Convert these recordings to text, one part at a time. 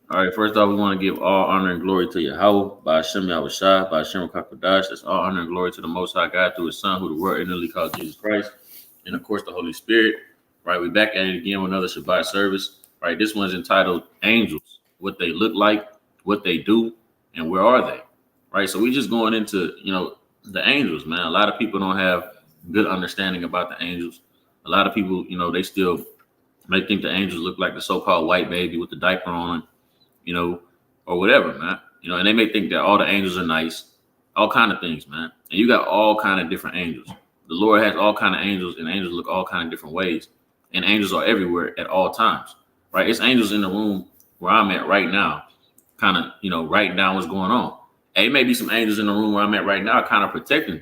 All right, first off, we want to give all honor and glory to Yahweh, by Hashem Yahushua, by Hashem Kakadash. That's all honor and glory to the Most High God through His Son, who the world innately called Jesus Christ, and of course the Holy Spirit. Right, we back at it again with another Shabbat service. Right, this one's entitled "Angels: What They Look Like, What They Do, and Where Are They?" Right, so we just going into the angels, man. A lot of people don't have good understanding about the angels. A lot of people, they still may think the angels look like the so-called white baby with the diaper on, or whatever, man. And they may think that all the angels are nice, all kind of things, man. And you got all kind of different angels. The Lord has all kind of angels, and angels look all kind of different ways. And angels are everywhere at all times, right? It's angels in the room where I'm at right now, kind of, writing down what's going on. And it may be some angels in the room where I'm at right now, kind of protecting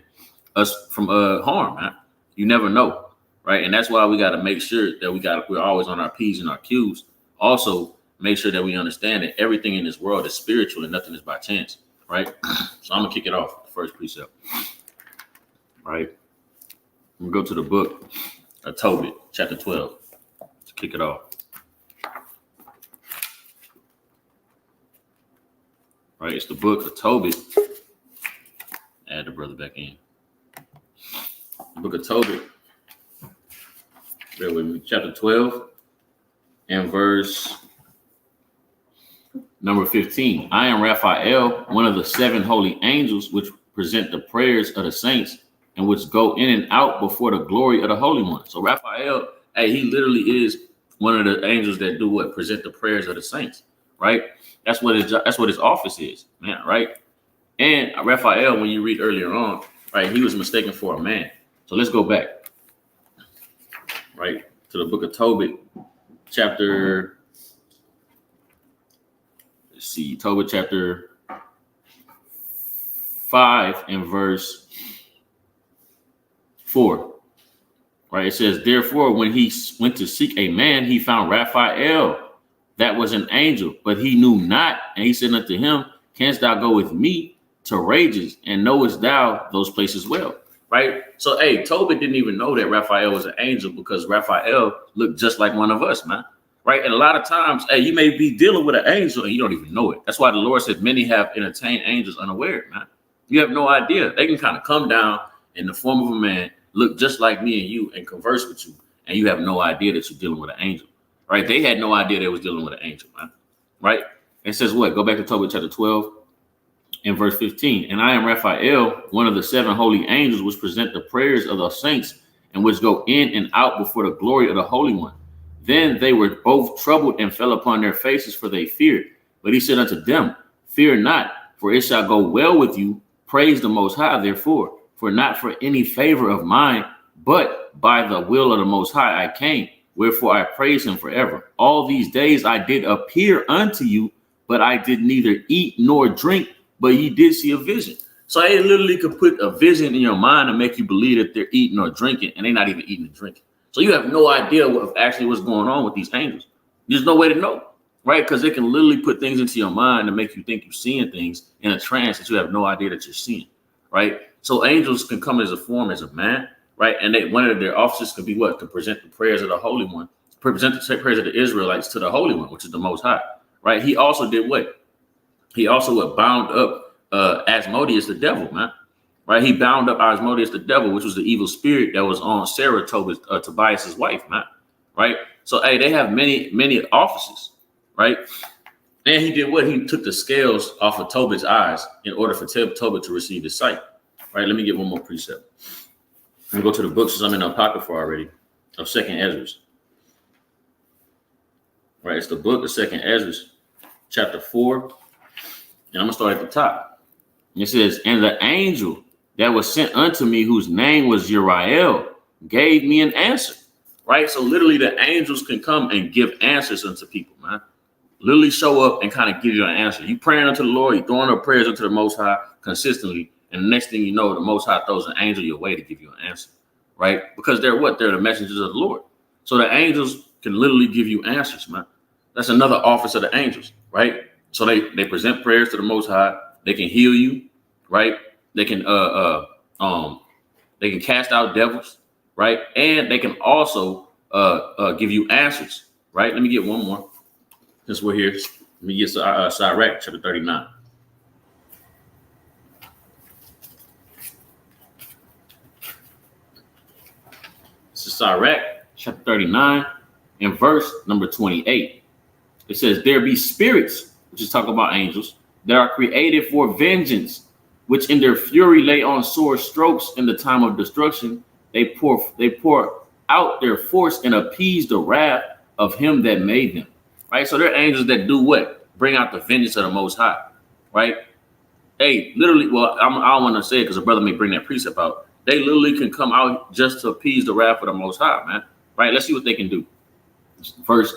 us from harm, man. You never know, right? And that's why we got to make sure that we're always on our P's and our Q's. Also, make sure that we understand that everything in this world is spiritual and nothing is by chance, right? So I'm gonna kick it off with the first precept, right? I'm gonna go to the book of Toby, chapter 12, to kick it off. Right, it's the book of Toby. Add the brother back in. The book of Toby. Bear with me. Chapter 12 and verse number 15. I am Raphael, one of the 7 holy angels, which present the prayers of the saints and which go in and out before the glory of the Holy One. So Raphael, he literally is one of the angels that do what? Present the prayers of the saints, right? That's what his office is, man, right? And Raphael, when you read earlier on, right, he was mistaken for a man. So let's go back, right, to the book of Toby, chapter, let's see, Toby chapter 5 and verse 4. Right, it says, therefore, when he went to seek a man, he found Raphael, that was an angel, but he knew not. And he said unto him, canst thou go with me to Rages, and knowest thou those places well? Right. So, Toby didn't even know that Raphael was an angel because Raphael looked just like one of us, man. Right. And a lot of times, you may be dealing with an angel and you don't even know it. That's why the Lord said many have entertained angels unaware, man. You have no idea. They can kind of come down in the form of a man, look just like me and you, and converse with you. And you have no idea that you're dealing with an angel. Right. They had no idea they was dealing with an angel, man. Right. It says what? Go back to Toby chapter 12 and verse 15. And I am Raphael, one of the 7 holy angels, which present the prayers of the saints and which go in and out before the glory of the Holy One. Then they were both troubled and fell upon their faces, for they feared. But he said unto them, fear not, for it shall go well with you. Praise the Most High, therefore, for not for any favor of mine, but by the will of the Most High I came. Wherefore I praise him forever. All these days I did appear unto you, but I did neither eat nor drink, but ye did see a vision. So they literally could put a vision in your mind and make you believe that they're eating or drinking, and they're not even eating and drinking. So you have no idea what's going on with these angels. There's no way to know, right? Because they can literally put things into your mind and make you think you're seeing things in a trance that you have no idea that you're seeing, right? So angels can come as a form as a man, right? And one of their offices could be what? To present the prayers of the Holy One, present the prayers of the Israelites to the Holy One, which is the Most High, right? He also did what? He also bound up Asmodeus, the devil, man, right? He bound up Asmodeus, the devil, which was the evil spirit that was on Sarah, Tobias's wife, man, right? So, they have many offices, right? And he did what? He took the scales off of Tobit's eyes in order for Tobit to receive his sight, right? Let me get one more precept. I'm going to go to the books I'm in the Apocrypha already of 2nd Ezra. Right, it's the book of 2nd Ezra, chapter 4. And I'm going to start at the top. It says, and the angel that was sent unto me, whose name was Uriel, gave me an answer. Right, so literally the angels can come and give answers unto people, man. Literally show up and kind of give you an answer. You praying unto the Lord, you throwing up prayers unto the Most High consistently. And the next thing you know, the Most High throws an angel your way to give you an answer, right? Because they're what? They're the messengers of the Lord. So the angels can literally give you answers, man. That's another office of the angels, right? So they present prayers to the Most High. They can heal you, right? They can cast out devils, right? And they can also give you answers, right? Let me get one more since we're here. Let me get Sirach chapter 39. This is Sirach chapter 39 and verse number 28. It says, there be spirits, which is talking about angels, that are created for vengeance, which in their fury lay on sore strokes in the time of destruction. They pour out their force and appease the wrath of him that made them. Right? So they're angels that do what? Bring out the vengeance of the Most High. Right? Hey, literally, well, I don't want to say it because a brother may bring that precept out. They literally can come out just to appease the wrath of the Most High, man. Right? Let's see what they can do. Verse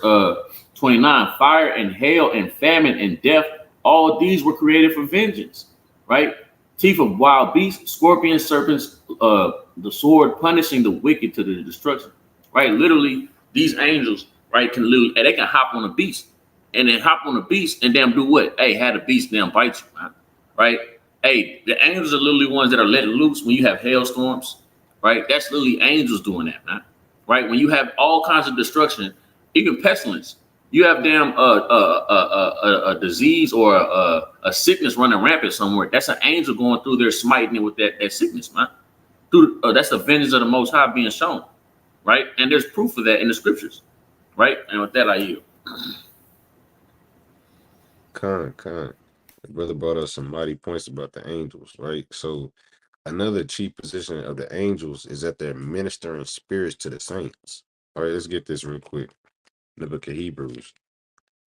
29, fire and hail and famine and death, all these were created for vengeance, right? Teeth of wild beasts, scorpions, serpents, the sword punishing the wicked to the destruction, right? Literally, these angels, right, can literally, they can hop on a beast and then hop on a beast and damn do what? Hey, had a beast damn bite you, man, right? Hey, the angels are literally ones that are let loose when you have hailstorms, right? That's literally angels doing that, man, right? When you have all kinds of destruction, even pestilence. You have damn a disease or a sickness running rampant somewhere. That's an angel going through there smiting it with that sickness, man. That's the vengeance of the Most High being shown, right? And there's proof of that in the scriptures, right? And with that, I yield. Con. The brother brought us some mighty points about the angels, right? So another chief position of the angels is that they're ministering spirits to the saints. All right, let's get this real quick. The book of Hebrews.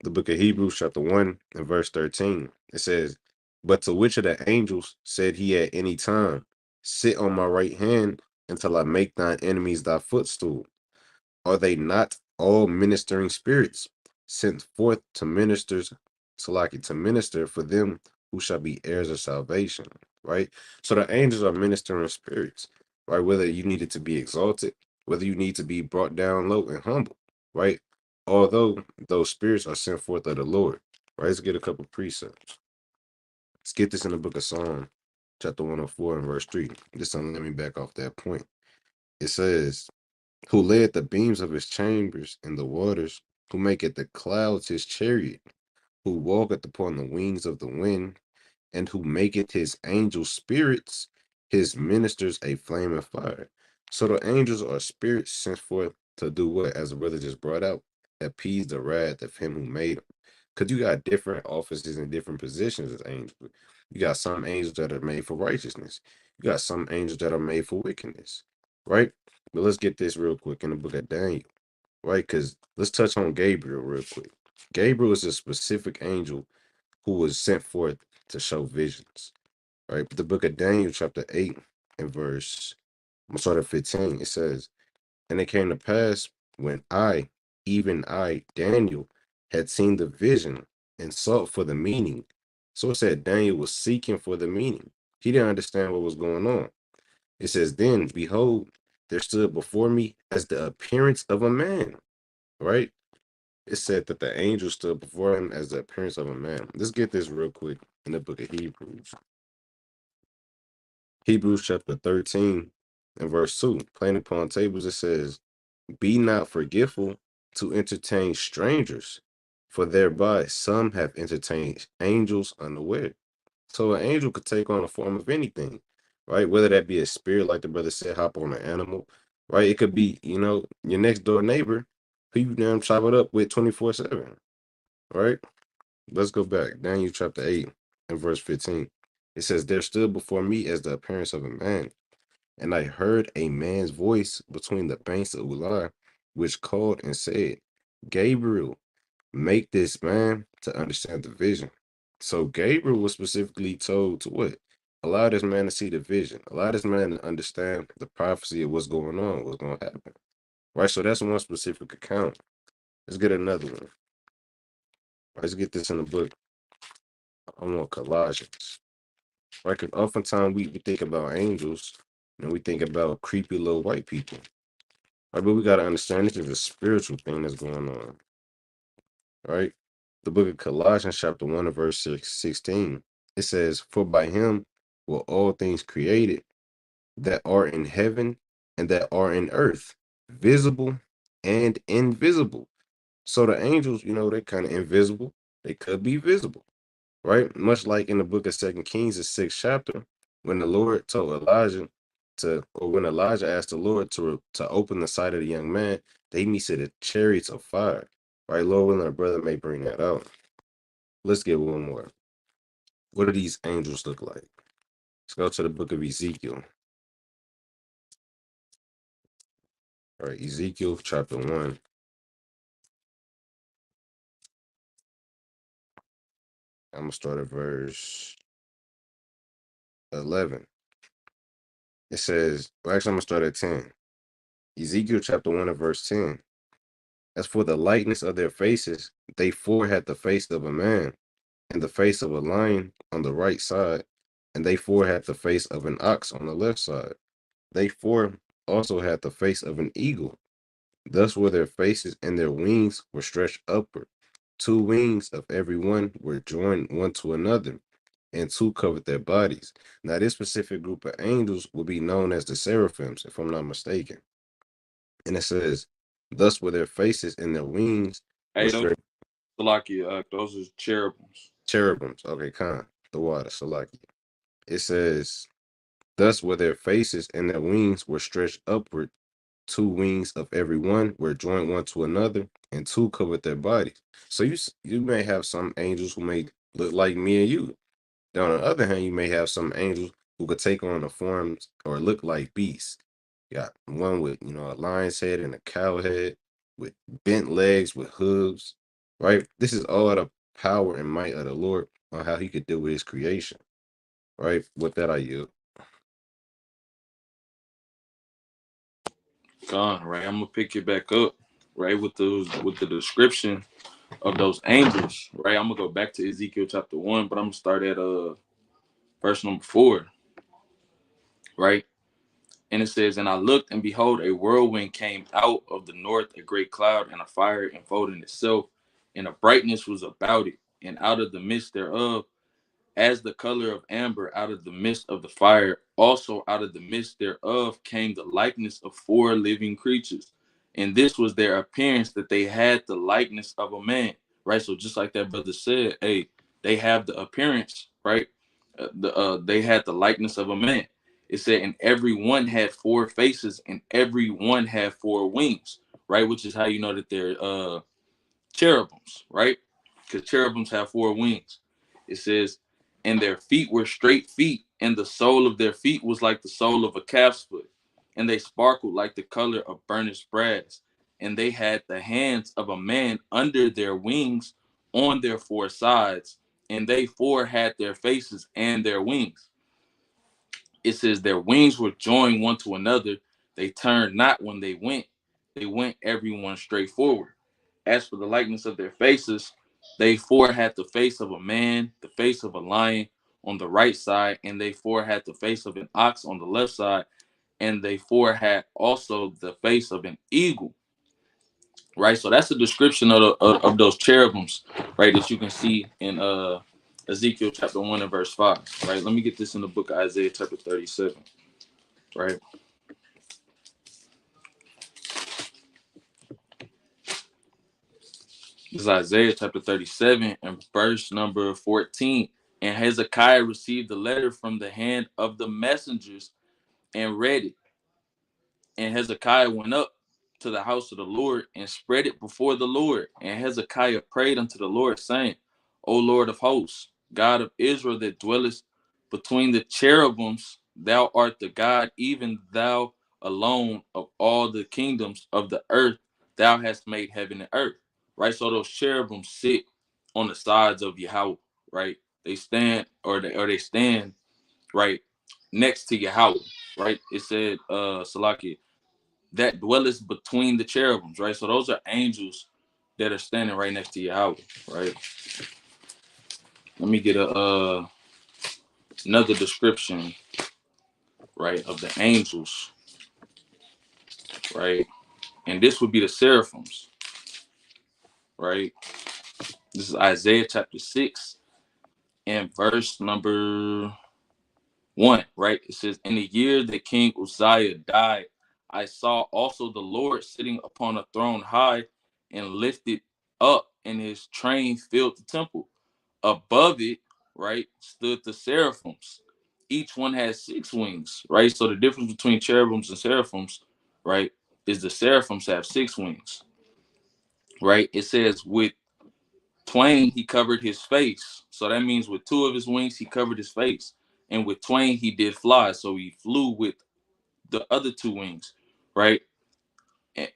The book of Hebrews, chapter 1 and verse 13. It says, but to which of the angels said he at any time, sit on my right hand until I make thine enemies thy footstool? Are they not all ministering spirits sent forth to to minister for them who shall be heirs of salvation? Right? So the angels are ministering spirits, right? Whether you need it to be exalted, whether you need to be brought down low and humble, right? Although those spirits are sent forth of the Lord. Right? Let's get a couple precepts. Let's get this in the book of Psalm, chapter 104 and verse 3. Just to let me back off that point. It says, who led the beams of his chambers in the waters, who maketh the clouds his chariot, who walketh upon the wings of the wind, and who maketh his angels spirits, his ministers a flame of fire. So the angels are spirits sent forth to do what? As the brother just brought out, appease the wrath of him who made them. Because you got different offices and different positions as angels. You got some angels that are made for righteousness. You got some angels that are made for wickedness, right? But let's get this real quick in the book of Daniel, right? Because let's touch on Gabriel real quick. Gabriel is a specific angel who was sent forth to show visions, right? The book of Daniel, chapter 8 and verse, I'm start at 15. It says, and it came to pass when I, even I, Daniel, had seen the vision and sought for the meaning. So it said Daniel was seeking for the meaning. He didn't understand what was going on. It says, then behold, there stood before me as the appearance of a man, right? It said that the angel stood before him as the appearance of a man. Let's get this real quick in the book of Hebrews. Hebrews chapter 13 and verse 2. Playing upon tables, it says, be not forgetful to entertain strangers, for thereby some have entertained angels unaware. So an angel could take on a form of anything, right? Whether that be a spirit, like the brother said, hop on an animal, right? It could be, your next door neighbor who you damn chop it up with 24/7, right? Let's go back. Daniel chapter 8 and verse 15. It says, there stood before me as the appearance of a man, and I heard a man's voice between the banks of Ulah, which called and said, Gabriel, make this man to understand the vision. So Gabriel was specifically told to what? Allow this man to see the vision. Allow this man to understand the prophecy of what's going on, what's going to happen. Right? So that's one specific account. Let's get another one. Let's get this in the book. I want Colossians. Right? Because oftentimes we think about angels and we think about creepy little white people. Right? But we got to understand this is a spiritual thing that's going on. Right? The book of Colossians, chapter 1, and verse 16. It says, for by him were all things created that are in heaven and that are in earth, visible and invisible. So the angels, they're kind of invisible. They could be visible, right? Much like in the book of 2 Kings, the 6th chapter, when the Lord told Elijah when Elijah asked the Lord to open the sight of the young man, they me see the chariots of fire, right? Lord willing, our brother may bring that out. Let's get one more. What do these angels look like? Let's go to the book of Ezekiel. All right, Ezekiel chapter 1. I'm going to start at verse 11. It says, well, actually, I'm going to start at 10. Ezekiel chapter 1 and verse 10. As for the likeness of their faces, they four had the face of a man, and the face of a lion on the right side, and they four had the face of an ox on the left side. They four also had the face of an eagle. Thus were their faces, and their wings were stretched upward. Two wings of every one were joined one to another, and two covered their bodies. Now, this specific group of angels will be known as the seraphims, if I'm not mistaken. And it says, thus were their faces, and their wings were Hey, those stretched. Salakia, those are cherubims. Cherubims. Okay, the water, Salaki. It says, thus were their faces, and their wings were stretched upward. Two wings of every one were joined one to another, and two covered their bodies. So you may have some angels who may look like me and you. Then on the other hand, you may have some angels who could take on the forms or look like beasts. You got one with, a lion's head and a cow head, with bent legs, with hooves, right? This is all the power and might of the Lord on how he could deal with his creation, right? With that, I yield. Gone, right? I'm gonna pick it back up, right, with the description of those angels, right? I'm gonna go back to Ezekiel chapter 1, but I'm gonna start at verse number 4, right? And it says, and I looked, and behold, a whirlwind came out of the north, a great cloud, and a fire enfolding itself, and a brightness was about it, and out of the midst thereof, as the color of amber, out of the midst of the fire, also out of the midst thereof came the likeness of four living creatures. And this was their appearance, that they had the likeness of a man, right? So just like that brother said, hey, they have the appearance, right? They had the likeness of a man. It said, and every one had four faces, and every one had four wings, right? Which is how you know that they're cherubims, right? Because cherubims have four wings. It says, and their feet were straight feet, and the sole of their feet was like the sole of a calf's foot, and they sparkled like the color of burnished brass. And they had the hands of a man under their wings on their four sides, and they four had their faces and their wings. It says their wings were joined one to another. They turned not when they went everyone straight forward. As for the likeness of their faces, they four had the face of a man, the face of a lion on the right side, and they four had the face of an ox on the left side, and they four had also the face of an eagle. Right, so that's a description of those cherubims, right, that you can see in Ezekiel chapter 1 and verse 5. Right, let me get this in the book of Isaiah chapter 37. Right, this is Isaiah chapter 37 and verse number 14. And Hezekiah received the letter from the hand of the messengers and read it. And Hezekiah went up to the house of the Lord and spread it before the Lord. And Hezekiah prayed unto the Lord, saying, O Lord of hosts, God of Israel, that dwellest between the cherubims, thou art the God, even thou alone of all the kingdoms of the earth, thou hast made heaven and earth. Right? So those cherubims sit on the sides of Yahweh, right? They stand or they stand right next to Yahweh, right? It said Salaki, that dwelleth between the cherubims, right? So those are angels that are standing right next to Yahweh, right? Let me get another description, right, of the angels, right? And this would be the seraphims, right? This is Isaiah chapter 6 and verse number 1, right? It says, in the year that King Uzziah died, I saw also the Lord sitting upon a throne high and lifted up, and his train filled the temple. Above it, right, stood the seraphims. Each one has 6 wings, right? So the difference between cherubims and seraphims, right, is the seraphims have 6 wings, right? It says with twain he covered his face. So that means with 2 of his wings he covered his face. And with twain he did fly. So he flew with the other 2 wings, right?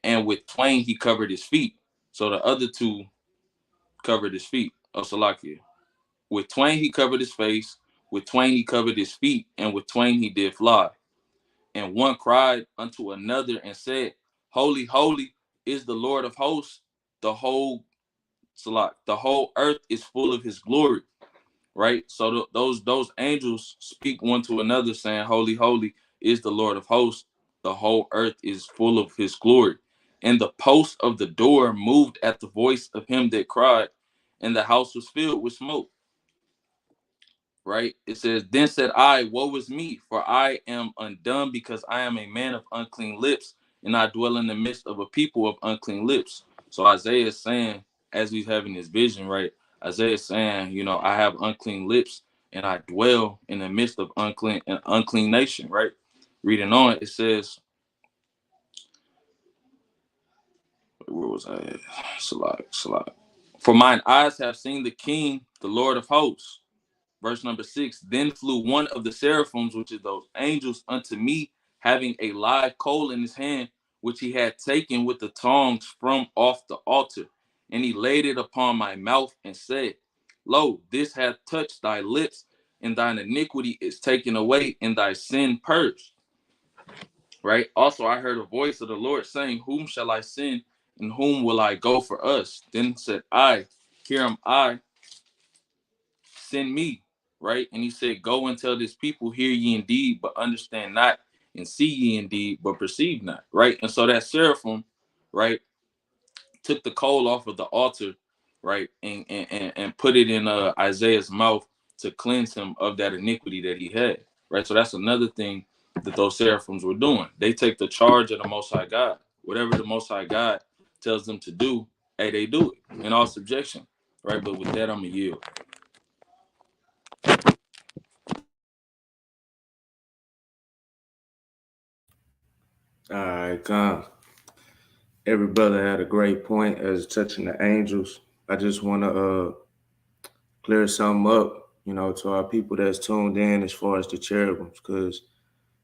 And with twain he covered his feet. So the other 2 covered his feet. Oh, Salakia. With twain he covered his face, with twain he covered his feet, and with twain he did fly. And one cried unto another and said, Holy, holy is the Lord of hosts. The whole the whole earth is full of his glory. Right? So those angels speak one to another, saying, Holy, holy is the Lord of hosts. The whole earth is full of his glory. And the post of the door moved at the voice of him that cried, and the house was filled with smoke. Right? It says, Then said I, woe is me, for I am undone, because I am a man of unclean lips, and I dwell in the midst of a people of unclean lips. So Isaiah is saying, as he's having this vision, right? Isaiah is saying, I have unclean lips, and I dwell in the midst of unclean nation, right? Reading on, it says, where was I at? Salah. For mine eyes have seen the King, the Lord of hosts. Verse number 6, then flew one of the seraphims, which is those angels, unto me, having a live coal in his hand, which he had taken with the tongs from off the altar. And he laid it upon my mouth and said, Lo, this hath touched thy lips, and thine iniquity is taken away, and thy sin purged. Right? Also, I heard a voice of the Lord saying, Whom shall I send, and whom will I go for us? Then said I, Here am I, send me. Right? And he said, Go and tell this people, hear ye indeed, but understand not, and see ye indeed, but perceive not. Right? And so that seraphim, right, took the coal off of the altar, right, and put it in Isaiah's mouth to cleanse him of that iniquity that he had. Right? So that's another thing that those seraphims were doing. They take the charge of the Most High God. Whatever the Most High God tells them to do, hey, they do it in all subjection. Right? But with that, I'm going to yield. All right, come. Every brother had a great point as touching the angels. I just want to clear something up, to our people that's tuned in as far as the cherubims, because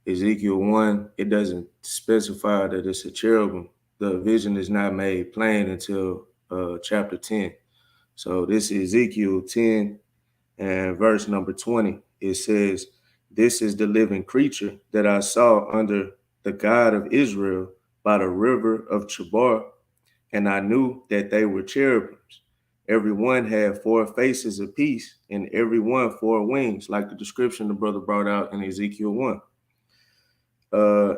Ezekiel 1, it doesn't specify that it's a cherubim. The vision is not made plain until chapter 10. So this is Ezekiel 10 and verse number 20. It says, This is the living creature that I saw under the God of Israel by the river of Chebar, and I knew that they were cherubims. Every one had 4 faces apiece, and every one 4 wings, like the description the brother brought out in Ezekiel 1.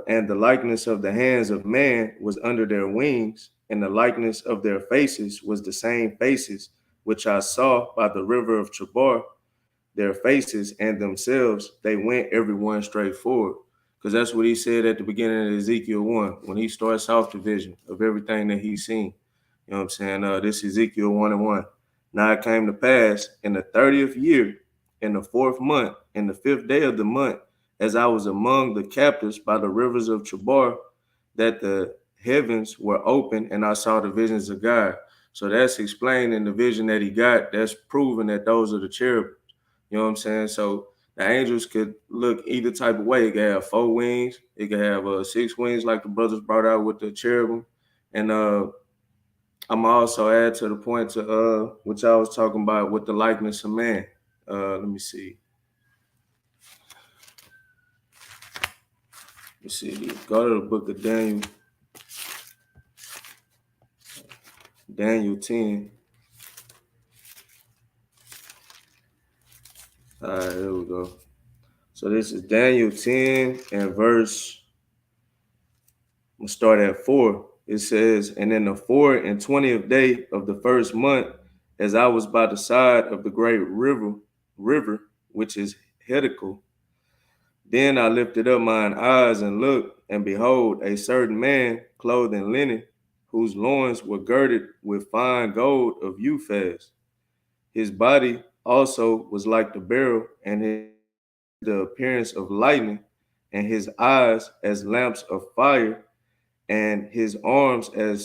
And the likeness of the hands of man was under their wings, and the likeness of their faces was the same faces which I saw by the river of Chebar. Their faces and themselves, they went everyone straight forward. Because that's what he said at the beginning of Ezekiel 1, when he starts off the vision of everything that he's seen. You know what I'm saying? This Ezekiel 1:1. Now it came to pass in the 30th year, in the 4th month, in the 5th day of the month, as I was among the captives by the rivers of Chebar, that the heavens were open, and I saw the visions of God. So that's explained in the vision that he got. That's proven that those are the cherubim. You know what I'm saying? So the angels could look either type of way. It could have 4 wings. It could have 6 wings, like the brothers brought out with the cherubim. And I'm also add to the point to which I was talking about with the likeness of man. Let me see. Let's see. Go to the book of Daniel. Daniel 10. All right, here we go. So this is Daniel 10 and verse. We'll start at 4. It says, And in the 4th and 20th day of the 1st month, as I was by the side of the great river, which is Hiddekel, then I lifted up mine eyes and looked, and behold, a certain man clothed in linen, whose loins were girded with fine gold of Uphaz. His body also was like the beryl, and the appearance of lightning, and his eyes as lamps of fire, and his arms and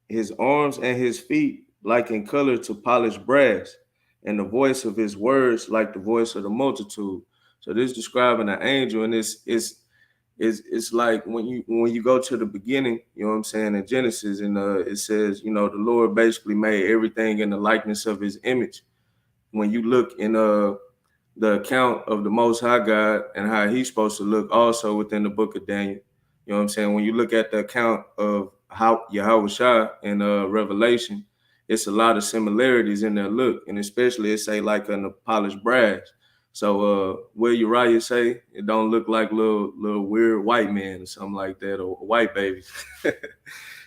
his feet like in color to polished brass, and the voice of his words like the voice of the multitude. So this is describing an angel, and it's like when you go to the beginning, you know what I'm saying, in Genesis, and it says, you know, the Lord basically made everything in the likeness of his image. When you look in the account of the Most High God and how he's supposed to look also within the book of Daniel. You know what I'm saying? When you look at the account of how Yahweh Shai in Revelation, it's a lot of similarities in their look, and especially it say like an polished brass. So where Uriah say it don't look like little weird white man or something like that, or white babies.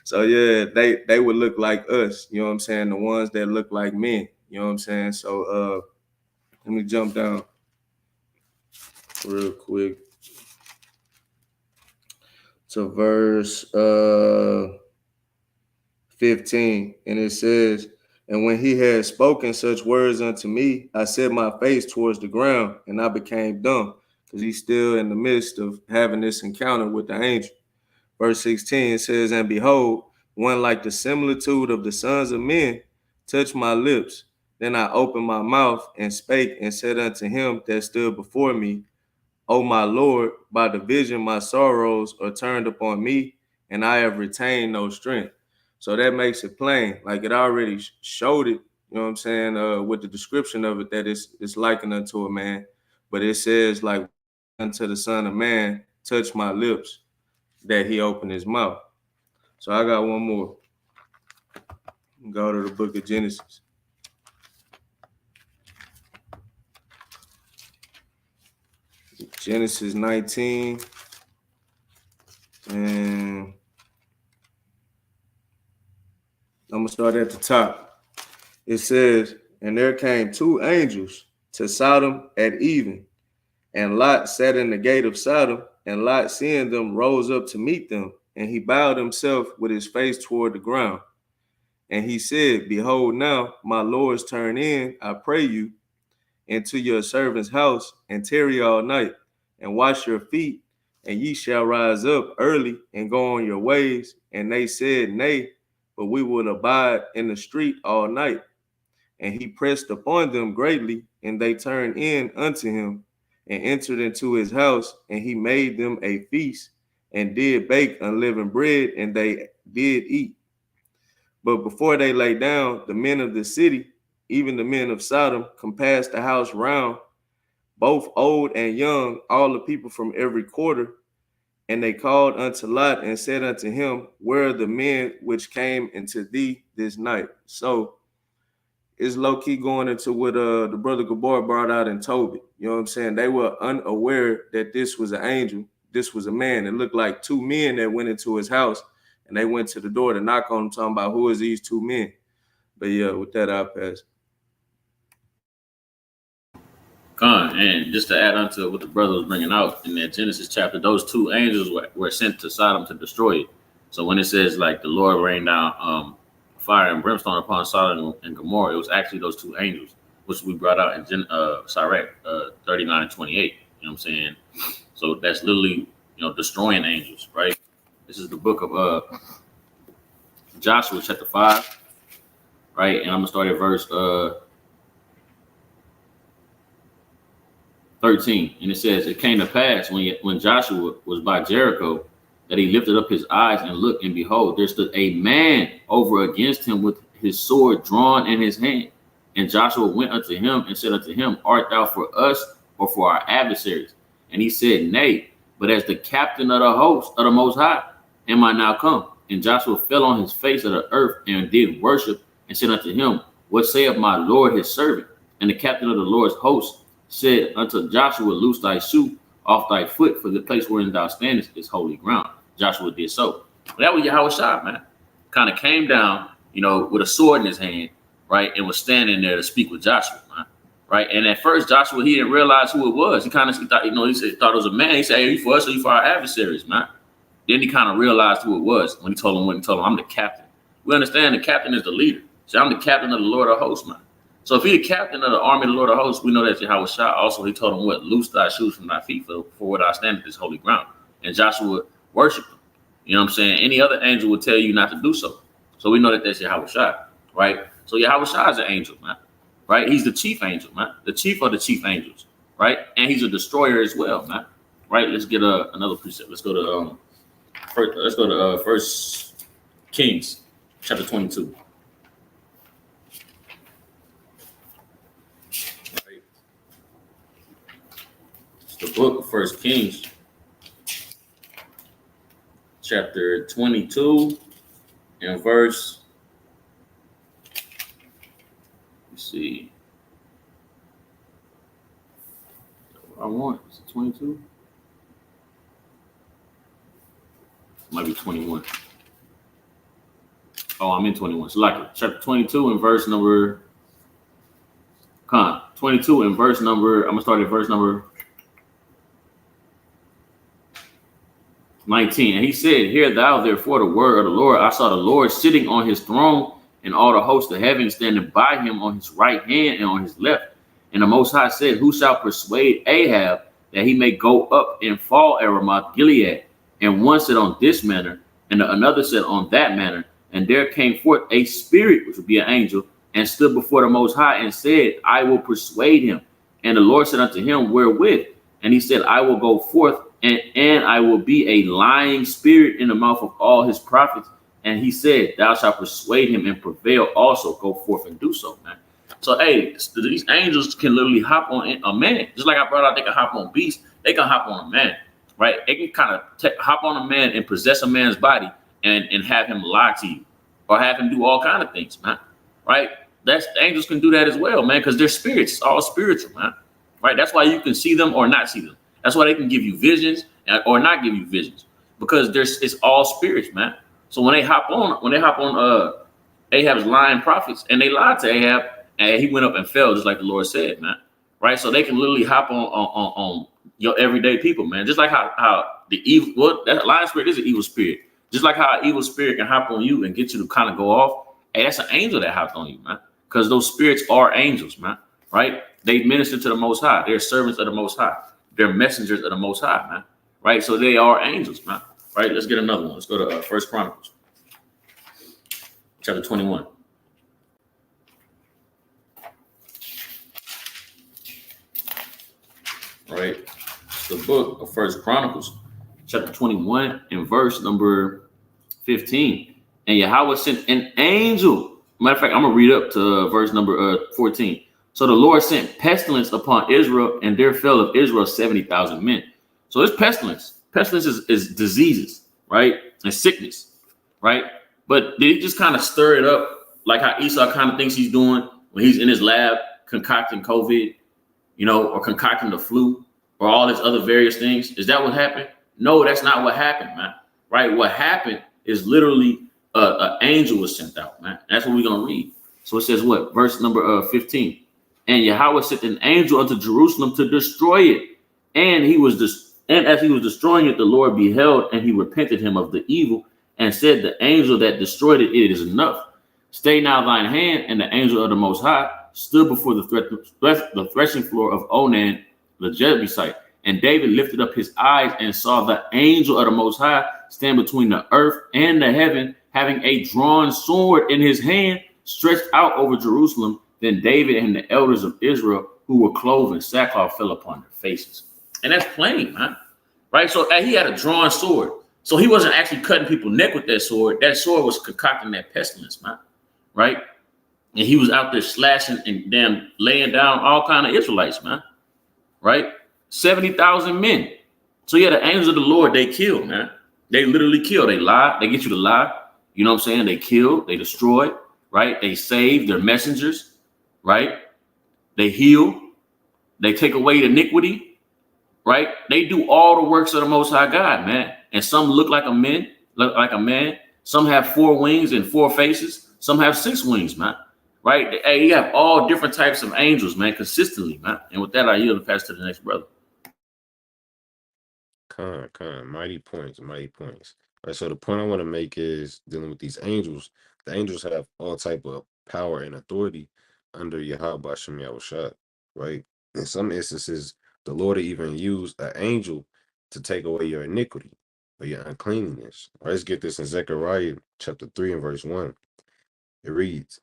So yeah, they would look like us, you know what I'm saying? The ones that look like men, you know what I'm saying? So let me jump down real quick to verse 15, and it says, and when he had spoken such words unto me, I set my face towards the ground, and I became dumb, because he's still in the midst of having this encounter with the angel. Verse 16 says, and behold, one like the similitude of the sons of men touched my lips. Then I opened my mouth and spake and said unto him that stood before me, O my Lord, by the vision my sorrows are turned upon me, and I have retained no strength. So that makes it plain. Like it already showed it, you know what I'm saying, with the description of it, that it's likened unto a man. But it says, like, unto the Son of Man, touch my lips, that he opened his mouth. So I got one more. Go to the book of Genesis. Genesis 19. And I'm going to start at the top. It says, and there came two angels to Sodom at even, and Lot sat in the gate of Sodom, and Lot, seeing them, rose up to meet them, and he bowed himself with his face toward the ground. And he said, behold, now my lords, turn in, I pray you, into your servant's house, and tarry all night, and wash your feet, and ye shall rise up early and go on your ways. And they said, nay, but we will abide in the street all night. And he pressed upon them greatly, and they turned in unto him, and entered into his house, and he made them a feast, and did bake unleavened bread, and they did eat. But before they lay down, the men of the city, even the men of Sodom, compassed the house round, both old and young, all the people from every quarter. And they called unto Lot and said unto him, where are the men which came into thee this night? So it's low-key going into what the brother Gabor brought out in Toby. You know what I'm saying? They were unaware that this was an angel. This was a man. It looked like two men that went into his house, and they went to the door to knock on him, talking about who is these two men. But yeah, with that, I'll pass. And just to add on to what the brother was bringing out in that Genesis chapter, those two angels were sent to Sodom to destroy it. So when it says like the Lord rained down fire and brimstone upon Sodom and Gomorrah, it was actually those two angels, which we brought out in Sirach 39 and 28. You know what I'm saying? So that's literally, destroying angels, right? This is the book of Joshua chapter 5, right? And I'm gonna start at verse 13, and it says, it came to pass when Joshua was by Jericho that he lifted up his eyes and looked, and behold, there stood a man over against him with his sword drawn in his hand. And Joshua went unto him and said unto him, art thou for us or for our adversaries? And he said, nay, but as the captain of the host of the Most High am I now come. And Joshua fell on his face of the earth and did worship, and said unto him, what saith my Lord his servant? And the captain of the Lord's host said unto Joshua, loose thy shoe off thy foot, for the place wherein thou standest is holy ground. Joshua did so. That was Yahweh Shai, man. Kind of came down, with a sword in his hand, right, and was standing there to speak with Joshua, man. Right. And at first, Joshua, he didn't realize who it was. He kind of thought, he thought it was a man. He said, hey, you for us or you for our adversaries, man? Then he kind of realized who it was when he told him, I'm the captain. We understand the captain is the leader. So I'm the captain of the Lord of hosts, man. So if he's the captain of the army of the Lord of hosts, we know that Yahweh Shah also, he told him what? Loose thy shoes from thy feet for what I stand at this holy ground. And Joshua worshiped him. You know what I'm saying? Any other angel would tell you not to do so. So we know that that's Yahweh Shah, right? So Yahweh Shah is an angel, man. Right? He's the chief angel, man. The chief of the chief angels, right? And he's a destroyer as well, man. Right? Let's get another precept. Let's go to First Kings chapter 22. Right? It's the book of First Kings chapter 22 and verse, let's see. What I want is it 22? Might be 21. Oh, I'm in 21. So like chapter 22 and verse number 22 and verse number, I'm gonna start at verse number 19. And he said, hear thou therefore the word of the Lord. I saw the Lord sitting on his throne, and all the hosts of heaven standing by him on his right hand and on his left. And the Most High said, who shall persuade Ahab that he may go up and fall at Ramoth Gilead? And one said on this manner, and another said on that manner. And there came forth a spirit, which would be an angel, and stood before the Most High and said, I will persuade him. And the Lord said unto him, wherewith? And he said, I will go forth, and I will be a lying spirit in the mouth of all his prophets. And he said, thou shalt persuade him and prevail also. Go forth and do so, man. So, hey, these angels can literally hop on a man. Just like I brought out, they can hop on beasts. They can hop on a man, right? They can kind of hop on a man and possess a man's body and have him lie to you or have him do all kind of things, man, right? The angels can do that as well, man, because they're spirits. It's all spiritual, man, right? That's why you can see them or not see them. That's why they can give you visions or not give you visions, because it's all spirits, man. So when they hop on Ahab's lying prophets, and they lied to Ahab, and he went up and fell, just like the Lord said, man. Right? So they can literally hop on your everyday people, man. Just like how the evil, well, that lying spirit is an evil spirit. Just like how an evil spirit can hop on you and get you to kind of go off. Hey, that's an angel that hopped on you, man. Because those spirits are angels, man. Right? They minister to the Most High. They're servants of the Most High. They're messengers of the Most High, man. Right? So they are angels, man. Right? Let's get another one. Let's go to First Chronicles, chapter 21. Right? It's the book of First Chronicles, chapter 21 and verse number 15. And Yahweh sent an angel. Matter of fact, I'm going to read up to verse number 14. So the Lord sent pestilence upon Israel, and there fell of Israel 70,000 men. So it's pestilence. Pestilence is diseases, right? And sickness, right? But did he just kind of stir it up like how Esau kind of thinks he's doing when he's in his lab concocting COVID, or concocting the flu or all these other various things? Is that what happened? No, that's not what happened, man. Right? What happened is literally an angel was sent out, man. That's what we're going to read. So it says what? Verse number 15. And Yahweh sent an angel unto Jerusalem to destroy it. And as he was destroying it, the Lord beheld, and he repented him of the evil, and said, the angel that destroyed it, it is enough. Stay now thine hand. And the angel of the Most High stood before the threshing floor of Onan the Jebusite. And David lifted up his eyes and saw the angel of the Most High stand between the earth and the heaven, having a drawn sword in his hand, stretched out over Jerusalem. Then David and the elders of Israel, who were clothed in sackcloth, fell upon their faces. And that's plain, man. Right? So he had a drawn sword. So he wasn't actually cutting people's neck with that sword. That sword was concocting that pestilence, man. Right? And he was out there slashing and damn laying down all kind of Israelites, man. Right? 70,000 men. So yeah, the angels of the Lord, they kill, man. They literally kill. They lie. They get you to lie. You know what I'm saying? They kill. They destroy. Right? They save. They're messengers. Right? They heal. They take away iniquity. Right? They do all the works of the Most High God, man. And some look like a man. Some have 4 wings and 4 faces. Some have 6 wings, man. Right? Hey, you have all different types of angels, man, consistently, man. And with that, I yield the pass to the next brother. Con, mighty points. Right. So the point I want to make is dealing with these angels. The angels have all type of power and authority under Yahweh Shem Yahushua, right? In some instances, the Lord will even use an angel to take away your iniquity or your uncleanness. All right, let's get this in Zechariah chapter 3 and verse 1. It reads,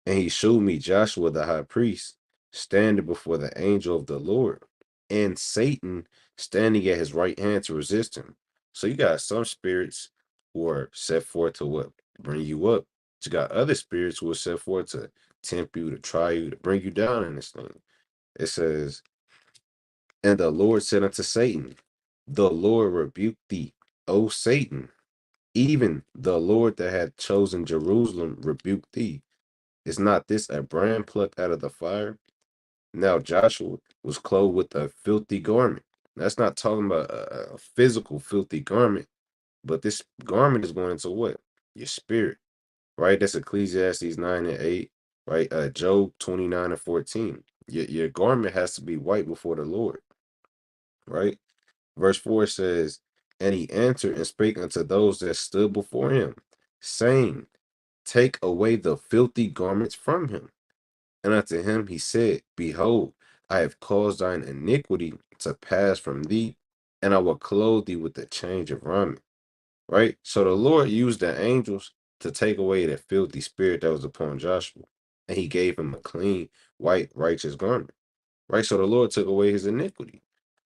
"And he showed me Joshua the high priest standing before the angel of the Lord, and Satan standing at his right hand to resist him." So you got some spirits who are set forth to what? Bring you up. But you got other spirits who are set forth to tempt you, to try you, to bring you down in this thing. It says, "And the Lord said unto Satan, the Lord rebuke thee, O Satan, even the Lord that hath chosen Jerusalem rebuke thee. Is not this a brand plucked out of the fire?" Now Joshua was clothed with a filthy garment. That's not talking about a physical filthy garment, but this garment is going into what? Your spirit, right? That's Ecclesiastes 9 and 8, right? Job 29 and 14. Your garment has to be white before the Lord, right? Verse 4 says, "And he answered and spake unto those that stood before him, saying, Take away the filthy garments from him. And unto him he said, Behold, I have caused thine iniquity to pass from thee, and I will clothe thee with the change of raiment." Right? So the Lord used the angels to take away the filthy spirit that was upon Joshua, and he gave him a clean, white, righteous garment. Right? So the Lord took away his iniquity.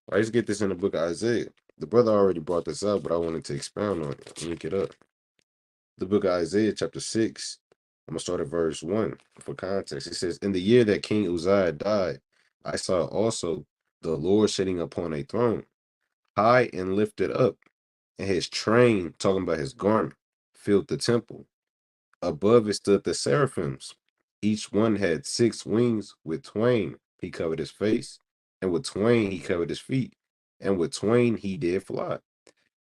Right? Let's get this in the book of Isaiah. The brother already brought this up, but I wanted to expound on it. Link it up. The book of Isaiah, chapter 6. I'm going to start at verse 1 for context. It says, "In the year that King Uzziah died, I saw also the Lord sitting upon a throne, high and lifted up, and his train," talking about his garment, "filled the temple. Above it stood the seraphims. Each one had 6 wings. With twain he covered his face, and with twain he covered his feet, and with twain he did fly.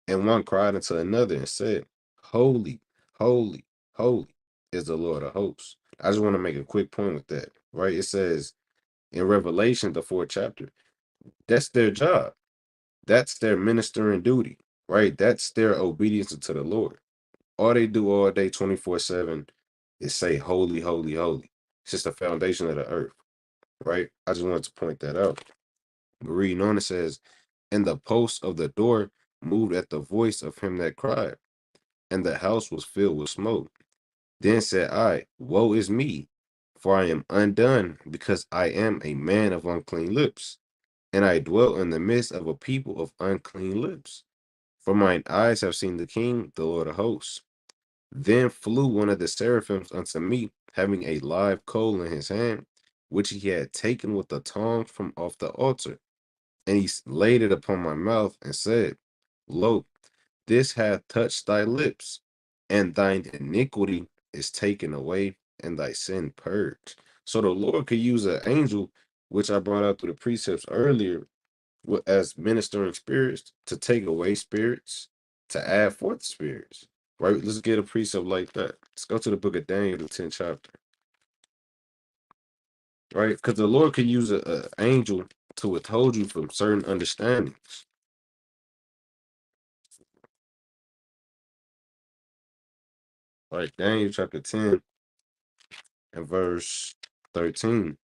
And one cried unto another and said, Holy, holy, holy is the Lord of hosts." I just want to make a quick point with that, right? It says in Revelation, the 4th chapter, that's their job. That's their ministering duty, right? That's their obedience to the Lord. All they do all day, 24/7, is say, Holy, holy, holy. It's just the foundation of the earth, right? I just wanted to point that out. But reading on, it says, "And the posts of the door moved at the voice of him that cried, and the house was filled with smoke. Then said I, Woe is me, for I am undone, because I am a man of unclean lips, and I dwell in the midst of a people of unclean lips. For mine eyes have seen the King, the Lord of hosts. Then flew one of the seraphims unto me, having a live coal in his hand, which he had taken with the tongs from off the altar. And he laid it upon my mouth and said, Lo, this hath touched thy lips, and thine iniquity is taken away, and thy sin purged." So the Lord could use an angel, which I brought out through the precepts earlier, as ministering spirits to take away spirits, to add forth spirits. Right? Let's get a precept like that. Let's go to the book of Daniel, the 10th chapter. Right? Because the Lord could use an angel to withhold you from certain understandings. Right? Daniel chapter 10 and verse 13.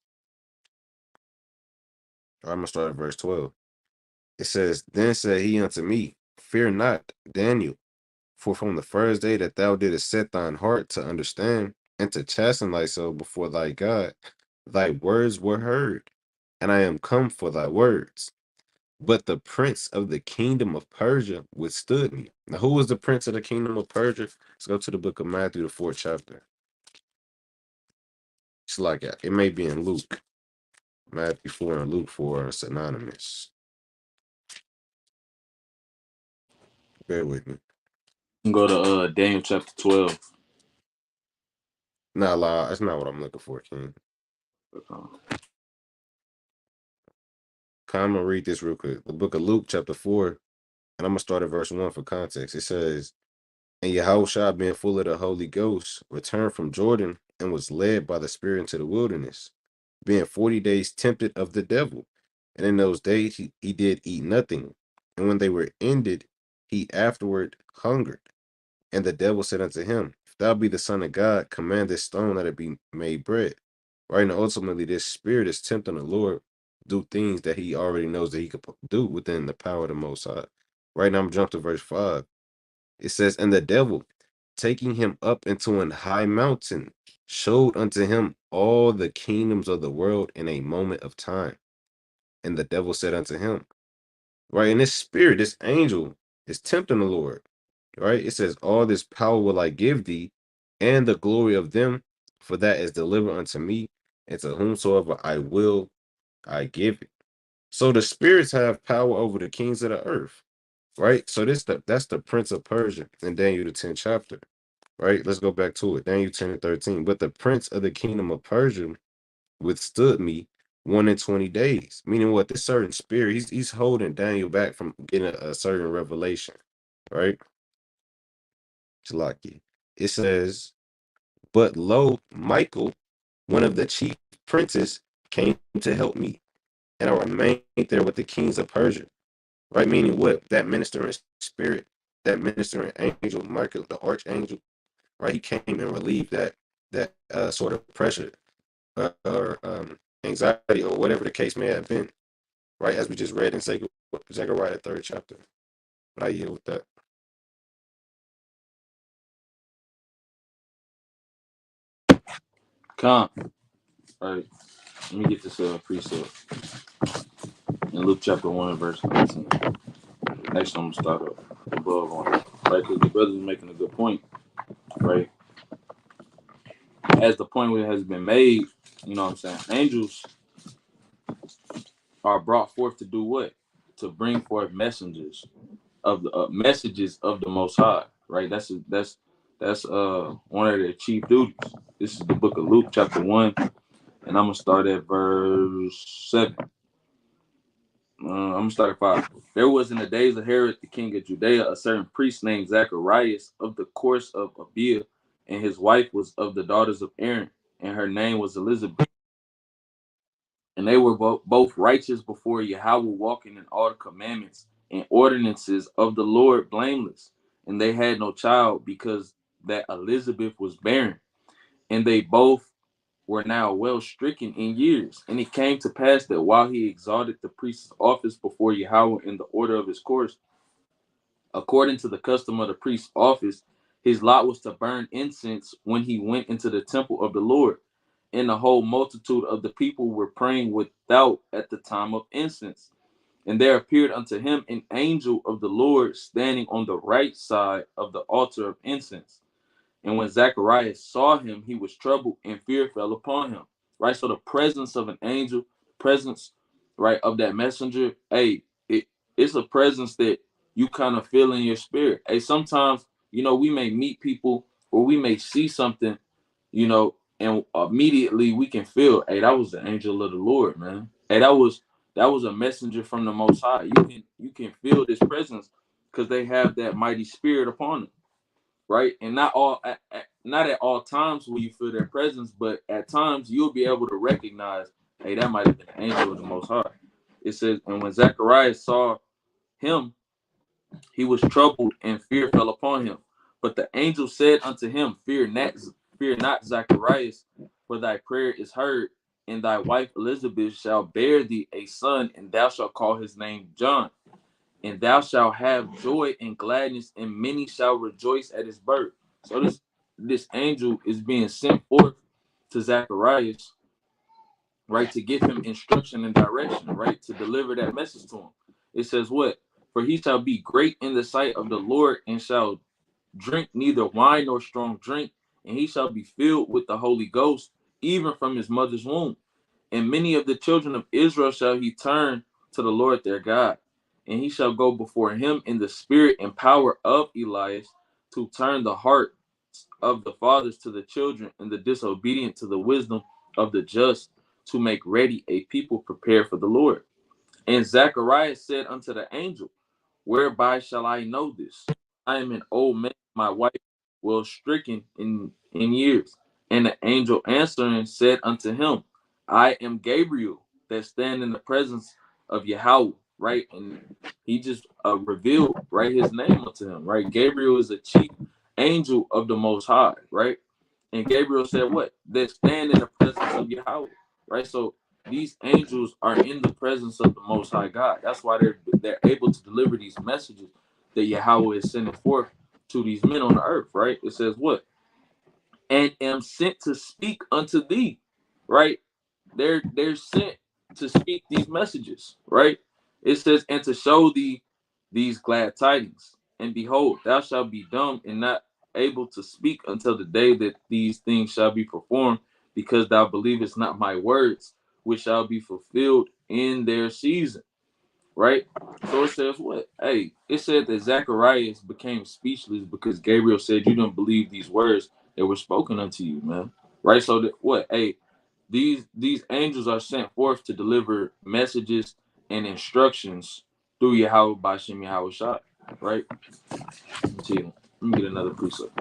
I'm gonna start at verse 12. It says, "Then said he unto me, Fear not, Daniel, for from the first day that thou didst set thine heart to understand and to chasten thyself before thy God, thy words were heard, and I am come for thy words. But the prince of the kingdom of Persia withstood me." Now, who was the prince of the kingdom of Persia? Let's go to the book of Matthew, the 4th chapter. It's like it may be in Luke. Matthew 4 and Luke 4 are synonymous. Bear with me. Go to Daniel chapter 12. Not lie. That's not what I'm looking for, King. I'm gonna read this real quick. The book of Luke, chapter 4, and I'm gonna start at verse 1 for context. It says, "And Yahushua, being full of the Holy Ghost, returned from Jordan and was led by the Spirit into the wilderness, being 40 days tempted of the devil. And in those days he did eat nothing. And when they were ended, he afterward hungered. And the devil said unto him, if thou be the Son of God, command this stone that it be made bread. Right? And ultimately, this spirit is tempting the Lord to do things that he already knows that he could do within the power of the Most High. Right now, I'm jumping to verse 5. It says, and the devil, taking him up into an high mountain, showed unto him all the kingdoms of the world in a moment of time. And the devil said unto him, right? And this spirit, this angel, is tempting the Lord, right? It says, all this power will I give thee, and the glory of them, for that is delivered unto me, and to whomsoever I will, I give it. So the spirits have power over the kings of the earth, right? So that's the prince of Persia in Daniel the 10th chapter, right? Let's go back to it. Daniel 10 and 13. But the prince of the kingdom of Persia withstood me 1 and 20 days. Meaning what? This certain spirit, he's holding Daniel back from getting a certain revelation, right? Shalaki. It says, but lo, Michael, one of the chief princes, came to help me, and I remained there with the kings of Persia. Right? Meaning what? That ministering spirit, that ministering angel, Michael, the archangel, right? He came and relieved that sort of pressure or anxiety or whatever the case may have been, right? As we just read in Zechariah 3rd chapter. But I yield with that. Come. All right. Let me get this precept in Luke chapter 1, verse 19. Next, I'm going to start up above on it, right? Because the brother's making a good point, right? As the point has been made, you know what I'm saying? Angels are brought forth to do what? To bring forth messengers of the messages of the Most High, right? That's one of their chief duties. This is the book of Luke, chapter 1, and I'm gonna start at verse 7. I'm gonna start at 5. There was in the days of Herod, the king of Judea, a certain priest named Zacharias of the course of Abiah, and his wife was of the daughters of Aaron, and her name was Elizabeth. And they were both righteous before Yahweh, walking in all the commandments and ordinances of the Lord blameless. And they had no child because that Elizabeth was barren. And they both were now well stricken in years. And it came to pass that while he exalted the priest's office before Yahweh in the order of his course, according to the custom of the priest's office, his lot was to burn incense when he went into the temple of the Lord. And the whole multitude of the people were praying without at the time of incense. And there appeared unto him an angel of the Lord standing on the right side of the altar of incense. And when Zacharias saw him, he was troubled, and fear fell upon him. Right? So the presence of an angel, presence, right, of that messenger, hey, it's a presence that you kind of feel in your spirit. Hey, sometimes, we may meet people or we may see something, and immediately we can feel, hey, that was the angel of the Lord, man. Hey, that was a messenger from the Most High. You can feel this presence because they have that mighty spirit upon them, right? And not at all times will you feel their presence, but at times you'll be able to recognize, hey, that might have been the angel of the Most High. It says, and when Zacharias saw him, he was troubled, and fear fell upon him. But the angel said unto him, Fear not, Zacharias, for thy prayer is heard, and thy wife Elizabeth shall bear thee a son, and thou shalt call his name John. And thou shalt have joy and gladness, and many shall rejoice at his birth. So this angel is being sent forth to Zacharias, right, to give him instruction and direction, right, to deliver that message to him. It says what? For he shall be great in the sight of the Lord, and shall drink neither wine nor strong drink, and he shall be filled with the Holy Ghost, even from his mother's womb. And many of the children of Israel shall he turn to the Lord their God. And he shall go before him in the spirit and power of Elias, to turn the heart of the fathers to the children, and the disobedient to the wisdom of the just, to make ready a people prepared for the Lord. And Zacharias said unto the angel, Whereby shall I know this? I am an old man, my wife well stricken in years. And the angel answering said unto him, I am Gabriel, that stand in the presence of Yahweh, right? And he just revealed, right, his name unto him, right? Gabriel is a chief angel of the Most High, right? And Gabriel said what? They stand in the presence of Yahweh, right? So these angels are in the presence of the Most High God. That's why they're able to deliver these messages that Yahweh is sending forth to these men on the earth, right? It says what? And am sent to speak unto thee, right? They're sent to speak these messages, right? It says, and to show thee these glad tidings. And behold, thou shalt be dumb and not able to speak until the day that these things shall be performed, because thou believest not my words, which shall be fulfilled in their season. Right? So it says what? Hey, it said that Zacharias became speechless because Gabriel said, you don't believe these words that were spoken unto you, man. Right? So that what? Hey, these angels are sent forth to deliver messages and instructions through Yahweh by Shem Yahweh Shai, right? Let me get another precept.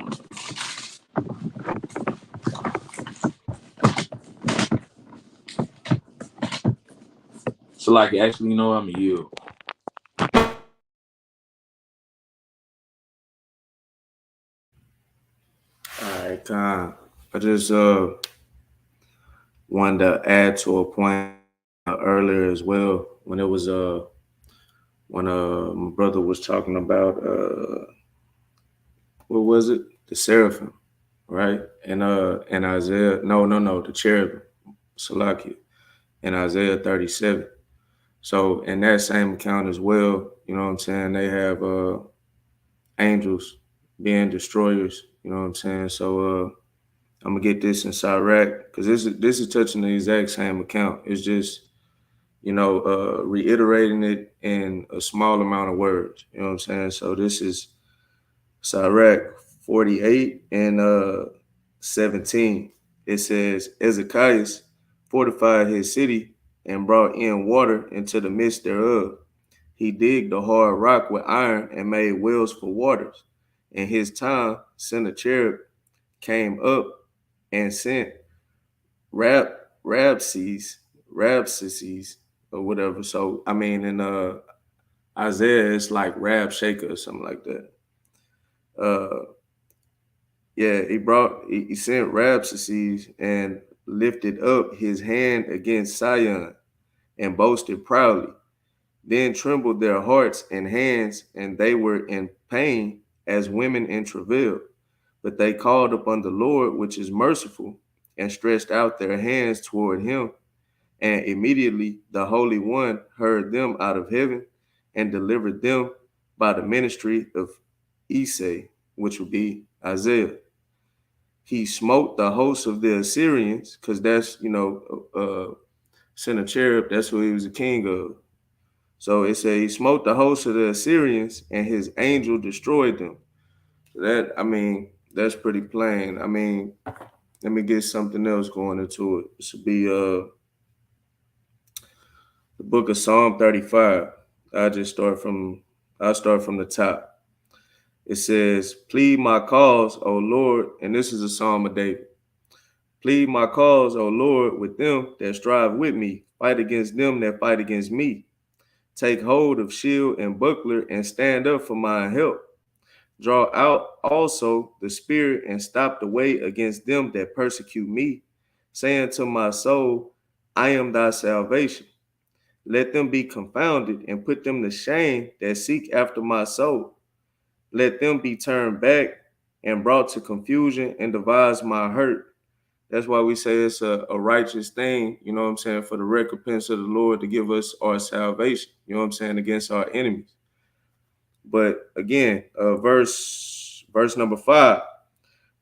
So like actually, you know, I'm a yield. All right, Con. I just wanted to add to a point earlier as well when it was when my brother was talking about what was it? The seraphim, right? And Isaiah, no, the cherubim, Salakia, in Isaiah 37. So in that same account as well, you know what I'm saying, they have angels being destroyers, you know what I'm saying? So I'm gonna get this in Sirach, because this is touching the exact same account. It's just, you know, reiterating it in a small amount of words. You know what I'm saying? So this is Sirach 48 and 17. It says, Ezekiel fortified his city and brought in water into the midst thereof. He digged the hard rock with iron and made wells for waters. In his time, Sennacherib came up and sent Rabses, or whatever. So I mean, in Isaiah, it's like Rab Shaker or something like that. Yeah, he sent Rabses and lifted up his hand against Sion and boasted proudly. Then trembled their hearts and hands, and they were in pain as women in travail. But they called upon the Lord, which is merciful, and stretched out their hands toward him. And immediately the Holy One heard them out of heaven and delivered them by the ministry of Isai, which would be Isaiah. He smote the hosts of the Assyrians, because that's, you know, Sennacherib, that's who he was the king of. So it said he smote the hosts of the Assyrians, and his angel destroyed them. That, I mean, that's pretty plain. I mean, let me get something else going into it. This would be the book of Psalm 35. I'll start from the top. It says, plead my cause, O Lord, and this is a Psalm of David. Plead my cause, O Lord, with them that strive with me. Fight against them that fight against me. Take hold of shield and buckler and stand up for my help. Draw out also the spear and stop the way against them that persecute me, saying to my soul, I am thy salvation. Let them be confounded and put them to shame that seek after my soul. Let them be turned back and brought to confusion and devise my hurt. That's why we say it's a righteous thing, you know what I'm saying, for the recompense of the Lord to give us our salvation, you know what I'm saying, against our enemies. But again, verse number 5,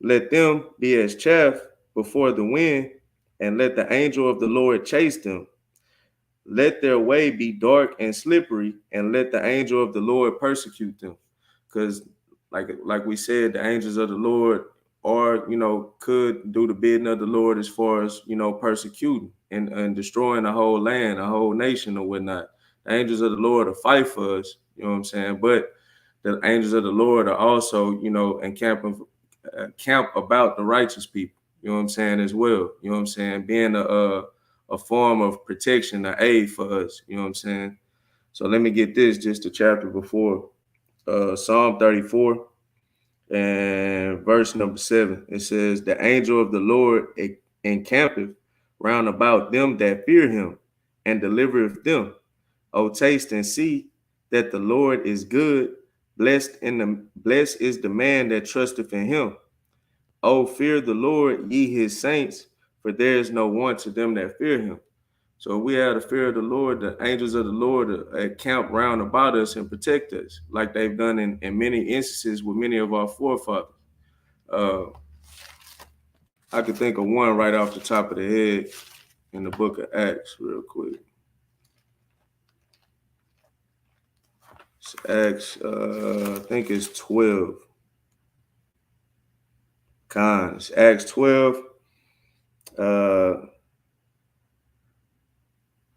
let them be as chaff before the wind, and let the angel of the Lord chase them. Let their way be dark and slippery, and let the angel of the Lord persecute them. Because like we said, the angels of the Lord are, you know, could do the bidding of the Lord as far as, you know, persecuting and destroying a whole land, a whole nation or whatnot. The angels of the Lord will fight for us, you know what I'm saying? But the angels of the Lord are also, you know, camp about the righteous people, you know what I'm saying, as well. You know what I'm saying? Being a form of protection, an aid for us, you know what I'm saying? So let me get this, just a chapter before. Psalm 34, And verse number 7, it says, the angel of the Lord encampeth round about them that fear him, and delivereth them. O taste and see that the Lord is good. Blessed is the man that trusteth in him. O fear the Lord, ye his saints, for there is no want to them that fear him. So we have the fear of the Lord, the angels of the Lord camp round about us and protect us, like they've done in many instances with many of our forefathers. I could think of one right off the top of the head in the book of Acts real quick. It's Acts, I think it's 12. It's Acts 12.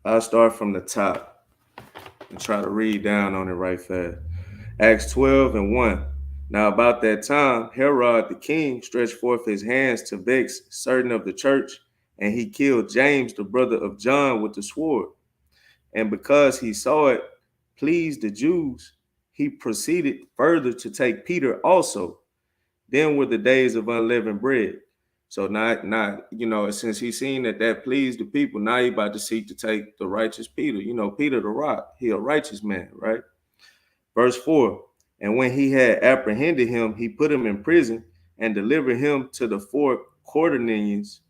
I'll start from the top and try to read down on it right fast. Acts 12 and 1. Now about that time, Herod the king stretched forth his hands to vex certain of the church, and he killed James, the brother of John, with the sword. And because he saw it pleased the Jews, he proceeded further to take Peter also. Then were the days of unleavened bread. So now, since he's seen that pleased the people, now he about to seek to take the righteous Peter. Peter the rock, he a righteous man, right? Verse 4, and when he had apprehended him, he put him in prison and delivered him to the 4 quaternions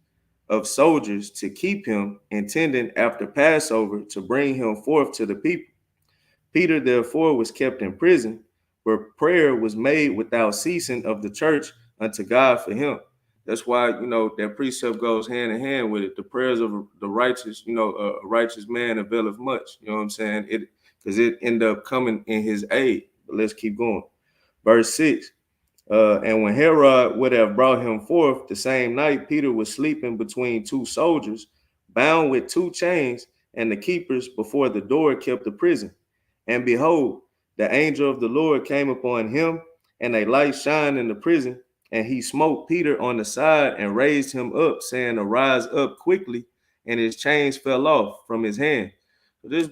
of soldiers to keep him, intending after Passover to bring him forth to the people. Peter therefore was kept in prison, where prayer was made without ceasing of the church unto God for him. That's why, that precept goes hand in hand with it. The prayers of the righteous, a righteous man availeth much. You know what I'm saying? Because it ended up coming in his aid. But let's keep going. Verse 6. And when Herod would have brought him forth the same night, Peter was sleeping between 2 soldiers, bound with 2 chains, and the keepers before the door kept the prison. And behold, the angel of the Lord came upon him, and a light shined in the prison, and he smote Peter on the side and raised him up, saying, arise up quickly, and his chains fell off from his hand. So this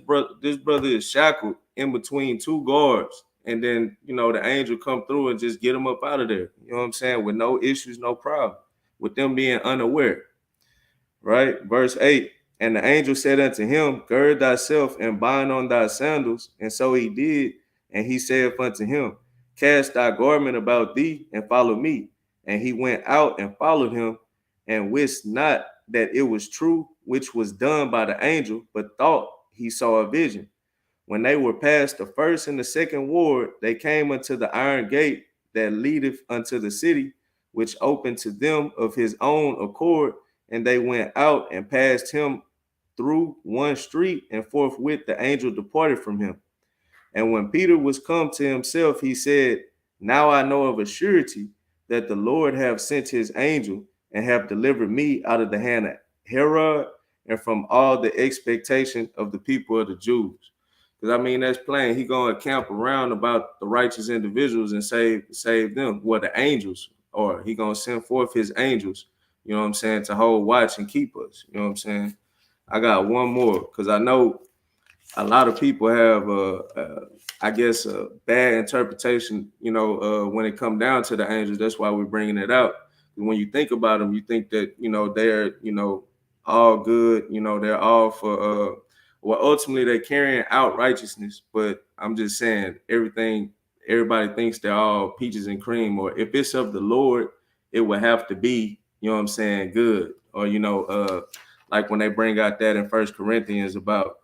brother is shackled in between 2 guards. And then, the angel come through and just get him up out of there. You know what I'm saying? With no issues, no problem. With them being unaware. Right? Verse 8. And the angel said unto him, gird thyself and bind on thy sandals. And so he did. And he said unto him, cast thy garment about thee and follow me. And he went out and followed him, and wist not that it was true, which was done by the angel, but thought he saw a vision. When they were past the first and the second ward, they came unto the iron gate that leadeth unto the city, which opened to them of his own accord. And they went out and passed him through one street, and forthwith the angel departed from him. And when Peter was come to himself, he said, now I know of a surety that the Lord have sent his angel and have delivered me out of the hand of Herod and from all the expectation of the people of the Jews. Because that's plain. He going to camp around about the righteous individuals and save them. Well, the angels, or he going to send forth his angels, you know what I'm saying, to hold watch and keep us. You know what I'm saying? I got one more, because I know a lot of people have, a bad interpretation, when it come down to the angels. That's why we're bringing it out. When you think about them, you think that, they're, all good, they're all for, ultimately they're carrying out righteousness. But I'm just saying, everybody thinks they're all peaches and cream, or if it's of the Lord, it would have to be, good. Or, like when they bring out that in 1 Corinthians about,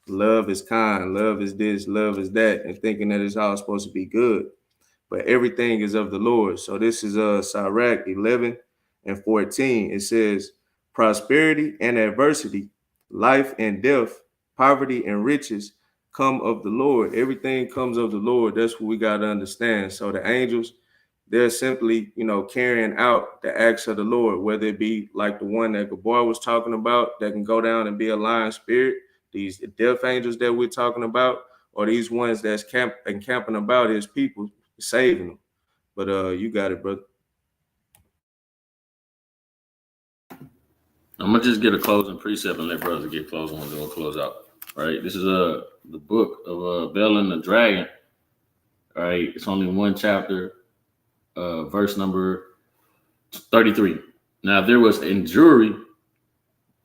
love is kind, love is this, love is that, and thinking that it's all supposed to be good. But everything is of the Lord. So this is Sirach 11 and 14. It says, prosperity and adversity, life and death, poverty and riches come of the Lord. Everything comes of the Lord. That's what we got to understand. So the angels, they're simply, carrying out the acts of the Lord, whether it be like the one that Gabor was talking about, that can go down and be a lion spirit, these death angels that we're talking about, or these ones that's camping about his people, saving them. But you got it, brother. I'm gonna just get a closing precept and let brothers get closing ones, and we'll close out. Right. This is the book of Bel and the Dragon. All right, it's only one chapter, verse number 33. Now there was in Jewry,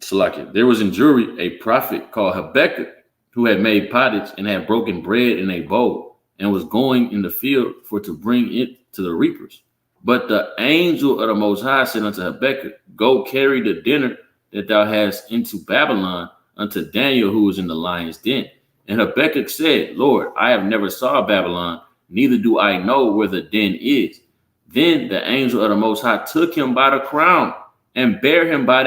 Salakia, there was in Jewry a prophet called Habakkuk who had made pottage and had broken bread in a bowl and was going in the field for to bring it to the reapers. But the angel of the Most High said unto Habakkuk, go carry the dinner that thou hast into Babylon unto Daniel who is in the lion's den. And Habakkuk said, Lord, I have never saw Babylon, neither do I know where the den is. Then the angel of the Most High took him by the crown and bare him by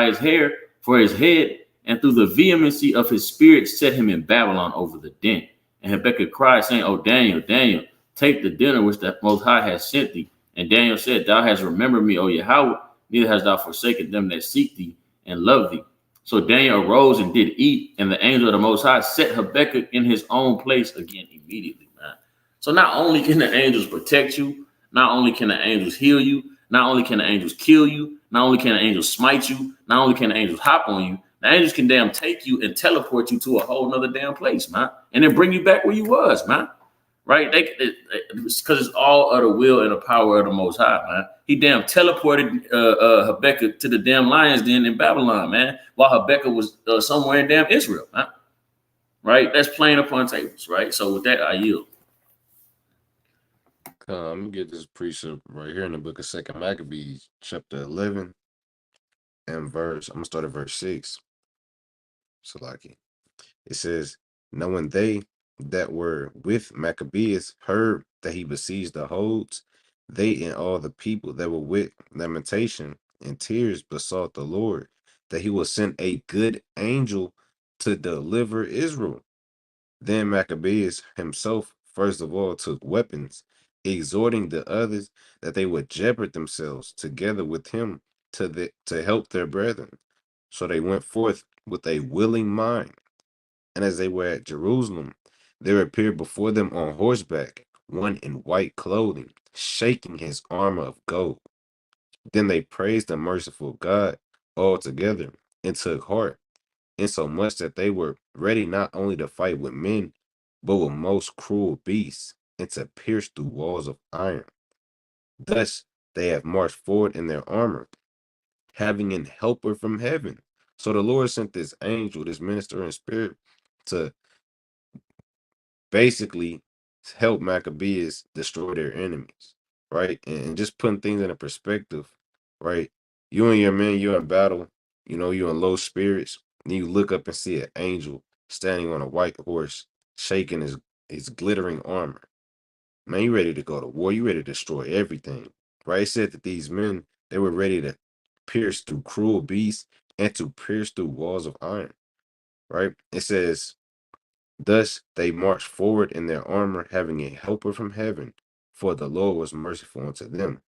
his hair for his head, and through the vehemency of his spirit set him in Babylon over the den. And Habakkuk cried, saying, O Daniel, Daniel, take the dinner which the Most High has sent thee. And Daniel said, Thou hast remembered me, O Yahweh, neither hast thou forsaken them that seek thee and love thee. So Daniel arose and did eat, and the angel of the Most High set Habakkuk in his own place again immediately, man. So not only can the angels protect you, not only can the angels heal you, not only can the angels kill you, not only can the angels smite you, not only can the angels hop on you, the angels can damn take you and teleport you to a whole nother damn place, man, and then bring you back where you was, man. Right? Because it's all of the will and the power of the Most High, man. He damn teleported Habakkuk to the damn lion's den in Babylon, man, while Habakkuk was somewhere in damn Israel, man. Right? That's playing upon tables, right? So with that, I yield. I'm gonna get this precept right here in the book of Second Maccabees, chapter 11, and I'm gonna start at verse 6. Salaki. It says, now when they that were with Maccabeus heard that he besieged the holds, they and all the people that were with lamentation and tears besought the Lord that he would send a good angel to deliver Israel. Then Maccabeus himself first of all took weapons, exhorting the others that they would jeopard themselves together with him to help their brethren. So they went forth with a willing mind. And as they were at Jerusalem, there appeared before them on horseback one in white clothing, shaking his armor of gold. Then they praised the merciful God all together and took heart, insomuch that they were ready not only to fight with men, but with most cruel beasts, and to pierce through walls of iron. Thus they have marched forward in their armor, having an helper from heaven. So the Lord sent this angel, this minister in spirit, to basically help Maccabees destroy their enemies, right? And just putting things in a perspective, right? You and your men, you're in battle, you're in low spirits, and you look up and see an angel standing on a white horse, shaking his glittering armor. Man, you ready to go to war, you ready to destroy everything, right? It said that these men, they were ready to pierce through cruel beasts and to pierce through walls of iron, right? It says, thus they marched forward in their armor, having a helper from heaven, for the Lord was merciful unto them,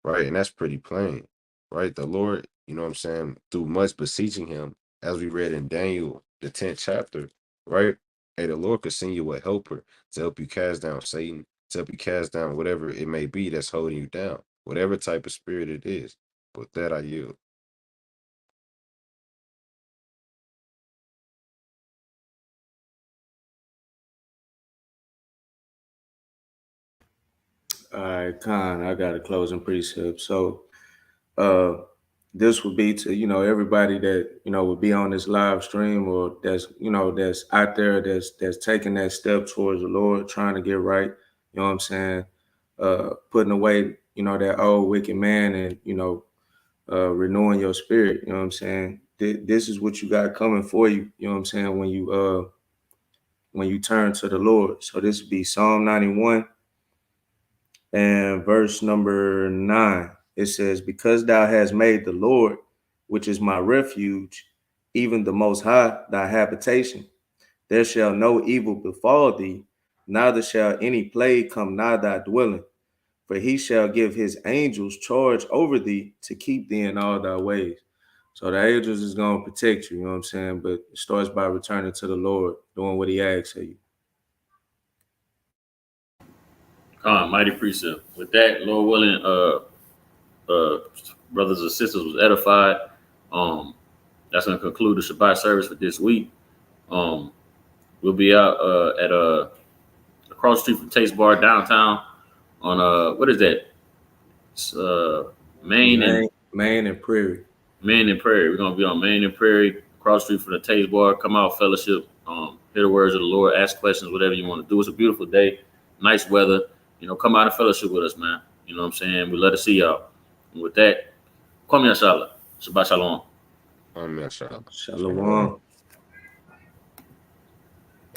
right? And that's pretty plain, right? The Lord, you know what I'm saying, through much beseeching him, as we read in Daniel, the 10th chapter, right? Hey, the Lord could send you a helper to help you cast down Satan, to help you cast down whatever it may be that's holding you down, whatever type of spirit it is. With that, I yield. All right, Khan, I got a closing precept. So uh this would be to, everybody that, would be on this live stream, or that's out there, that's taking that step towards the Lord, trying to get right, you know what I'm saying? Putting away, that old wicked man, and, renewing your spirit, you know what I'm saying? This is what you got coming for you, you know what I'm saying, when you turn to the Lord. So this would be Psalm 91 and verse number 9. It says, because thou hast made the Lord, which is my refuge, even the Most High, thy habitation, there shall no evil befall thee, neither shall any plague come nigh thy dwelling. For he shall give his angels charge over thee to keep thee in all thy ways. So the angels is going to protect you, you know what I'm saying? But it starts by returning to the Lord, doing what he asks of you. Mighty precept. With that, Lord willing, brothers and sisters was edified. That's going to conclude the Shabbat service for this week. We'll be out at across the street from Taste Bar downtown on what is that? It's, Main and Prairie. Main and Prairie. We're gonna be on Main and Prairie, across the street from the Taste Bar. Come out, fellowship, hear the words of the Lord, ask questions, whatever you want to do. It's a beautiful day, nice weather. You know, come out and fellowship with us, man. You know what I'm saying? We love to see y'all. And with that, Kwame Ashala. Shabbat Shalom. Shalom. Shalom.